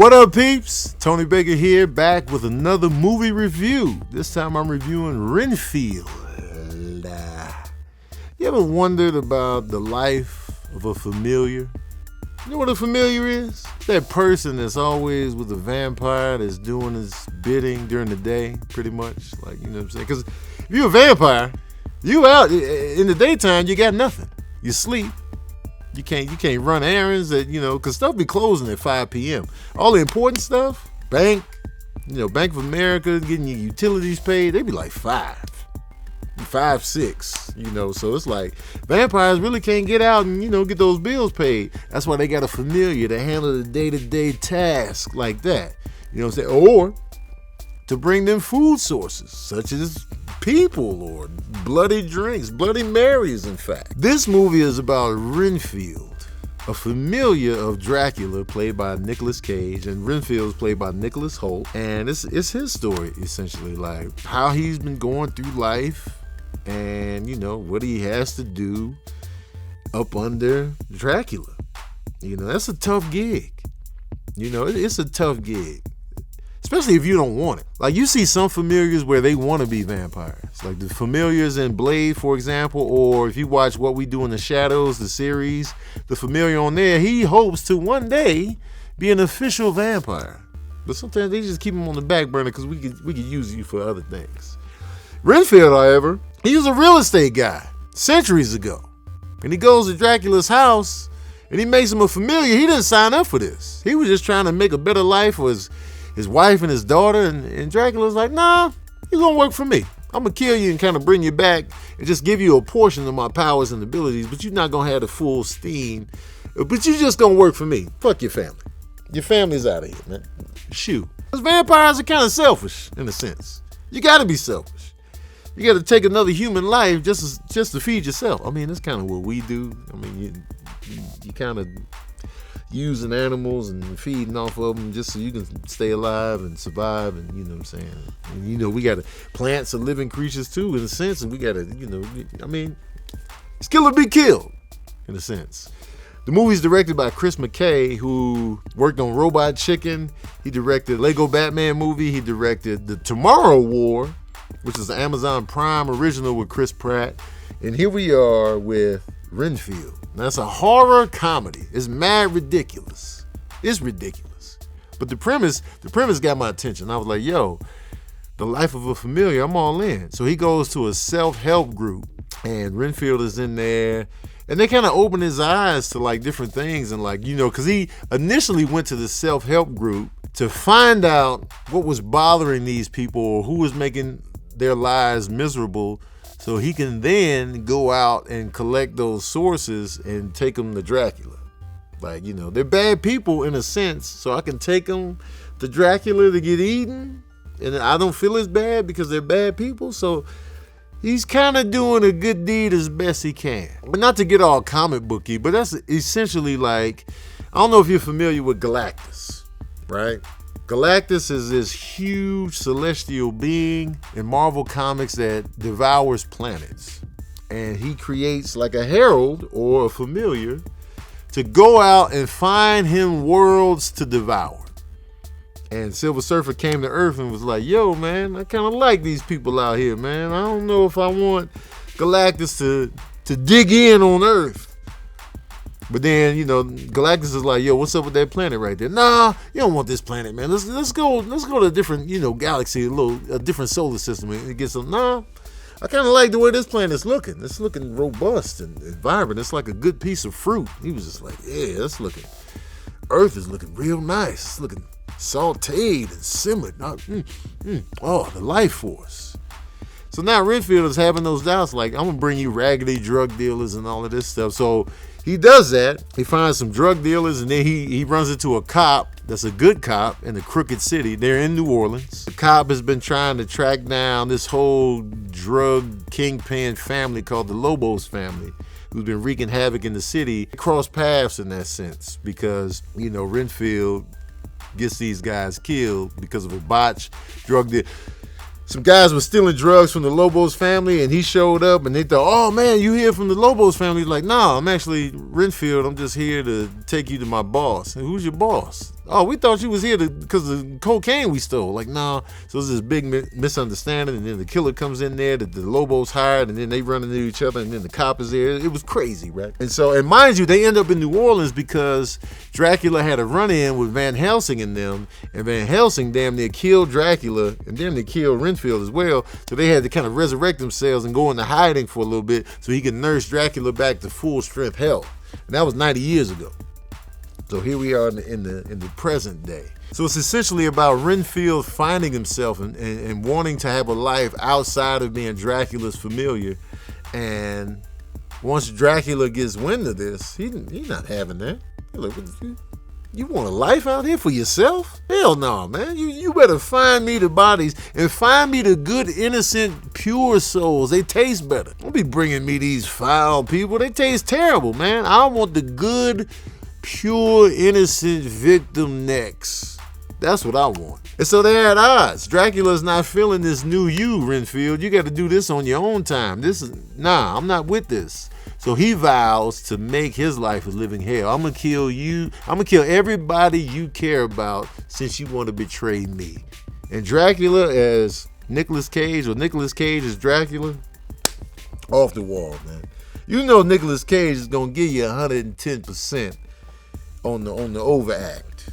What up, peeps? Tony Baker here, back with another movie review. This time I'm reviewing Renfield. You ever wondered about the life of a familiar? You know what a familiar is? That person that's always with a vampire that's doing his bidding during the day, pretty much. Like, you know what I'm saying? Because if you're a vampire, you out in the daytime, you got nothing. You sleep. You can't run errands because stuff be closing at 5 p.m. All the important stuff, Bank of America, getting your utilities paid, they be like 5, 6, so it's like vampires really can't get out and, get those bills paid. That's why they got a familiar to handle the day-to-day task like that. You know what I'm saying? Or to bring them food sources, such as people or bloody drinks, Bloody Marys, in fact. This movie is about Renfield, a familiar of Dracula played by Nicolas Cage, and Renfield is played by Nicholas Hoult. And it's his story, essentially, like how he's been going through life and, what he has to do up under Dracula. That's a tough gig. It's a tough gig. Especially if you don't want it. Like, you see some familiars where they want to be vampires. Like the familiars in Blade, for example, or if you watch What We Do in the Shadows, the series, the familiar on there, he hopes to one day be an official vampire. But sometimes they just keep him on the back burner because we could use you for other things. Renfield, however, he was a real estate guy centuries ago. And he goes to Dracula's house and he makes him a familiar. He didn't sign up for this. He was just trying to make a better life for his wife and his daughter, and Dracula's like, nah, you're gonna work for me. I'm gonna kill you and kind of bring you back and just give you a portion of my powers and abilities, but you're not gonna have the full steam. But you're just gonna work for me. Fuck your family. Your family's out of here, man. Shoot. Because vampires are kind of selfish, in a sense. You gotta be selfish. You gotta take another human life just to feed yourself. I mean, that's kind of what we do. I mean, you kind of using animals and feeding off of them just so you can stay alive and survive, and you know what I'm saying. And we got plants are living creatures too, in a sense, and we got to, it's kill or be killed, in a sense. The movie's directed by Chris McKay, who worked on Robot Chicken. He directed Lego Batman movie. He directed The Tomorrow War, which is an Amazon Prime original with Chris Pratt. And here we are with Renfield. Now, it's a horror comedy. It's mad ridiculous. It's ridiculous. But the premise got my attention. I was like, yo, the life of a familiar, I'm all in. So he goes to a self-help group, and Renfield is in there. And they kind of open his eyes to like different things, and because he initially went to the self-help group to find out what was bothering these people or who was making their lives miserable, so he can then go out and collect those sources and take them to Dracula. Like, they're bad people in a sense, so I can take them to Dracula to get eaten, and I don't feel as bad because they're bad people. So he's kind of doing a good deed as best he can. But not to get all comic booky, but that's essentially like, I don't know if you're familiar with Galactus, right? Galactus is this huge celestial being in Marvel Comics that devours planets. And he creates like a herald or a familiar to go out and find him worlds to devour. And Silver Surfer came to Earth and was like, yo, man, I kind of like these people out here, man. I don't know if I want Galactus to dig in on Earth. But then, Galactus is like, yo, what's up with that planet right there? Nah, you don't want this planet, man. Let's go to a different, galaxy, a different solar system and get some. Nah, I kind of like the way this planet's looking. It's looking robust and vibrant. It's like a good piece of fruit. He was just like, yeah, Earth is looking real nice. It's looking sauteed and simmered. Oh, the life force. So now Renfield is having those doubts, like, I'm going to bring you raggedy drug dealers and all of this stuff. So he does that. He finds some drug dealers, and then he runs into a cop that's a good cop in a crooked city. They're in New Orleans. The cop has been trying to track down this whole drug kingpin family called the Lobos family, who's been wreaking havoc in the city. They cross paths in that sense because, Renfield gets these guys killed because of a botched drug deal. Some guys were stealing drugs from the Lobos family, and he showed up, and they thought, oh, man, you here from the Lobos family? He's like, nah, I'm actually Renfield. I'm just here to take you to my boss. And who's your boss? Oh, we thought you was here because of the cocaine we stole. Like, nah. So it's this big misunderstanding, and then the killer comes in there, the Lobo's hired, and then they run into each other, and then the cop is there. It was crazy, right? And mind you, they end up in New Orleans because Dracula had a run-in with Van Helsing and them, and Van Helsing damn near killed Dracula, and damn near killed Renfield as well. So they had to kind of resurrect themselves and go into hiding for a little bit so he could nurse Dracula back to full strength health. And that was 90 years ago. So here we are in the present day. So it's essentially about Renfield finding himself and wanting to have a life outside of being Dracula's familiar. And once Dracula gets wind of this, he's not having that. He's like, you want a life out here for yourself? Hell no, man. You better find me the bodies and find me the good, innocent, pure souls. They taste better. Don't be bringing me these foul people. They taste terrible, man. I want the good, pure, innocent victim necks. That's what I want. And so they're at odds. Dracula's not feeling this new you, Renfield. You got to do this on your own time. I'm not with this. So he vows to make his life a living hell. I'm going to kill you. I'm going to kill everybody you care about since you want to betray me. And Dracula as Nicolas Cage, or Nicolas Cage as Dracula, off the wall, man. You know Nicolas Cage is going to give you 110%. on the overact.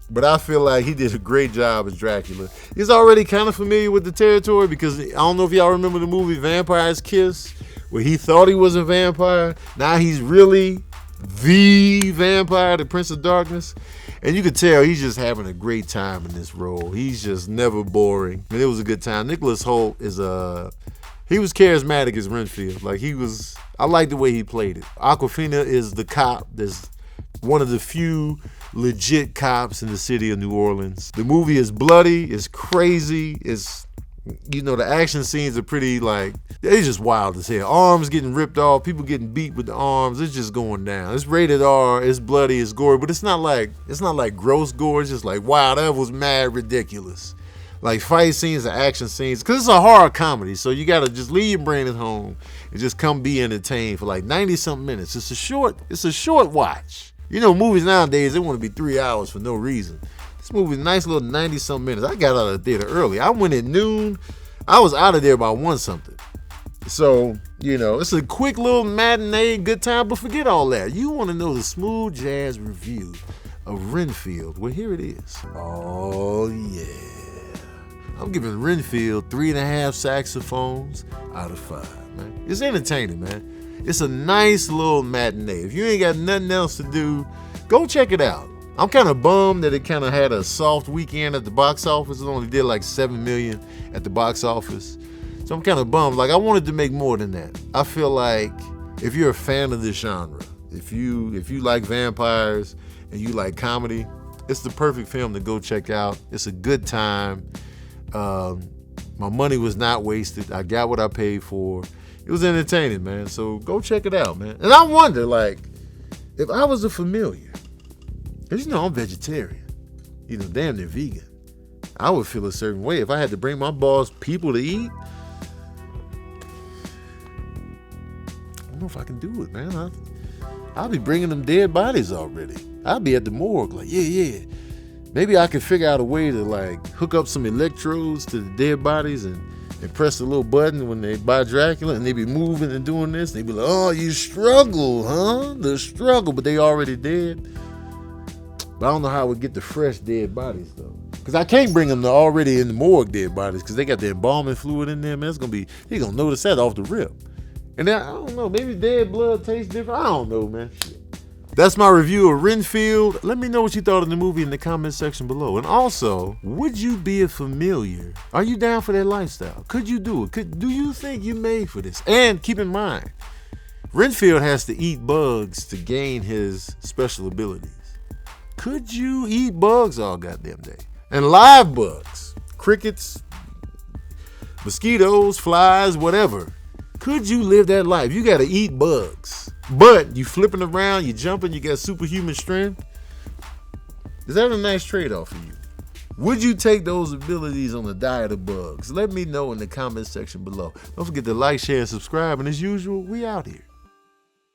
But I feel like he did a great job as Dracula. He's already kind of familiar with the territory because I don't know if y'all remember the movie Vampire's Kiss, where he thought he was a vampire. Now he's really the vampire, the Prince of Darkness. And you could tell he's just having a great time in this role. He's just never boring. And it was a good time. Nicholas Hoult he was charismatic as Renfield. I like the way he played it. Awkwafina is the cop that's one of the few legit cops in the city of New Orleans. The movie is bloody, it's crazy, the action scenes are pretty they're just wild as hell. Arms getting ripped off, people getting beat with the arms, it's just going down. It's rated R, it's bloody, it's gory, but it's not like gross gore, it's just like, wow, that was mad ridiculous. Like fight scenes or action scenes, because it's a horror comedy, so you gotta just leave your brain at home and just come be entertained for 90-something minutes. It's a short watch. Movies nowadays, they want to be 3 hours for no reason. This movie's a nice little 90-something minutes. I got out of the theater early. I went at noon. I was out of there by 1-something. So, it's a quick little matinee, good time, but forget all that. You want to know the smooth jazz review of Renfield? Well, here it is. Oh, yeah. I'm giving Renfield 3.5 saxophones out of 5, man. It's entertaining, man. It's a nice little matinee. If you ain't got nothing else to do, go check it out. I'm kind of bummed that it kind of had a soft weekend at the box office. It only did $7 million at the box office. So I'm kind of bummed. I wanted to make more than that. I feel like if you're a fan of this genre, if you like vampires and you like comedy, it's the perfect film to go check out. It's a good time. My money was not wasted. I got what I paid for. It was entertaining, man. So go check it out, man. And I wonder, if I was a familiar, because I'm vegetarian, damn near vegan, I would feel a certain way if I had to bring my boss people to eat. I don't know if I can do it, man. I'll be bringing them dead bodies already. I'll be at the morgue, yeah. Maybe I could figure out a way to hook up some electrodes to the dead bodies and press the little button when they buy Dracula and they be moving and doing this. They be like, oh, you struggle, huh? The struggle, but they already dead. But I don't know how I would get the fresh dead bodies though. Because I can't bring them to already in the morgue dead bodies because they got the embalming fluid in there, man. He gonna notice that off the rip. And then, I don't know, maybe dead blood tastes different. I don't know, man. That's my review of Renfield. Let me know what you thought of the movie in the comment section below. And also, would you be a familiar? Are you down for that lifestyle? Could you do it? Do you think you made for this? And keep in mind, Renfield has to eat bugs to gain his special abilities. Could you eat bugs all goddamn day? And live bugs, crickets, mosquitoes, flies, whatever. Could you live that life? You got to eat bugs. But you flipping around, you jumping, you got superhuman strength. Is that a nice trade-off for you? Would you take those abilities on a diet of bugs? Let me know in the comment section below. Don't forget to like, share, and subscribe. And as usual, we out here.